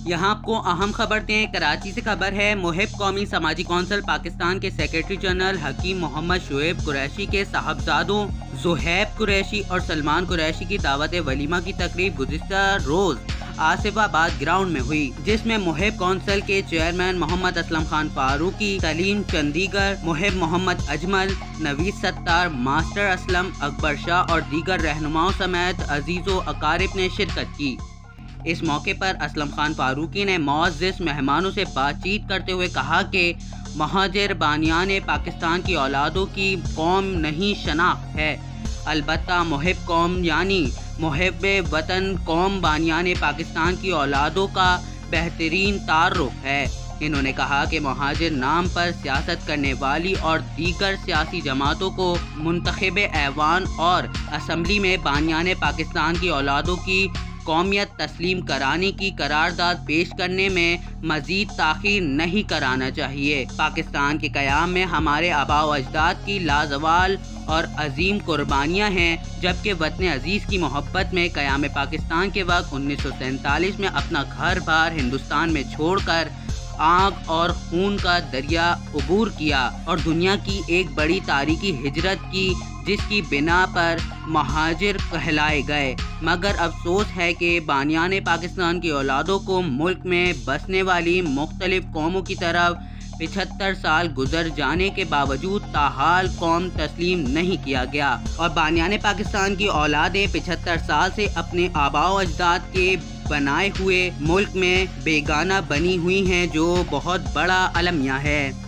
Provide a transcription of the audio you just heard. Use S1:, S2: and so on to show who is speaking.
S1: यहाँ आपको अहम खबर दें, कराची से खबर है। मुहिब कौमी समाजी कौंसिल पाकिस्तान के सेक्रेटरी जनरल हकीम मोहम्मद शुएब कुरैशी के साहबजादों ज़ुहैब कुरैशी और सलमान कुरैशी की दावत वलीमा की तकरीब गुज़िश्ता रोज़ आसिफाबाद ग्राउंड में हुई, जिसमें मुहिब कौंसिल के चेयरमैन मोहम्मद असलम खान फारूकी, सलीम चंदीगर, मुहिब मोहम्मद अजमल, नवीद सत्तार, मास्टर असलम, अकबर शाह और दीगर रहनुमाओं समेत अजीज़ो अकारिब ने शिरकत की। इस मौके पर असलम खान फारूकी ने मुअज़्ज़िज़ मेहमानों से बातचीत करते हुए कहा कि महाजिर बानियान पाकिस्तान की औलादों की कौम नहीं शनाख्त है, अलबत्ता मुहिब कौम यानी मुहिब वतन कौम बानियान पाकिस्तान की औलादों का बेहतरीन तारुफ है। इन्होंने कहा कि महाजिर नाम पर सियासत करने वाली और दीगर सियासी जमातों को मुंतखब ऐवान और असम्बली में बानियान पाकिस्तान की औलादों की कौमियत तस्लीम कराने की करारदाद पेश करने में मजीद ताख़ीर नहीं कराना चाहिए। पाकिस्तान के क़याम में हमारे आबा व अजदाद की लाजवाल और अजीम कुर्बानियाँ हैं, जबकि वतन अजीज़ की मोहब्बत में क़याम पाकिस्तान के वक्त 1947 में अपना घर बार हिंदुस्तान में छोड़कर आग और खून का दरिया अबूर किया और दुनिया की एक बड़ी तारीखी हिजरत की, जिसकी बिना पर महाजिर कहलाए गए। मगर अफसोस है कि बानियान पाकिस्तान की औलादों को मुल्क में बसने वाली मुख्तलिफ कौमों की तरफ 75 साल गुजर जाने के बावजूद ताहाल कौम तस्लीम नहीं किया गया और बानियान पाकिस्तान की औलादें 75 साल से अपने आबा व अजदाद के बनाए हुए मुल्क में बेगाना बनी हुई हैं, जो बहुत बड़ा अलमिया है।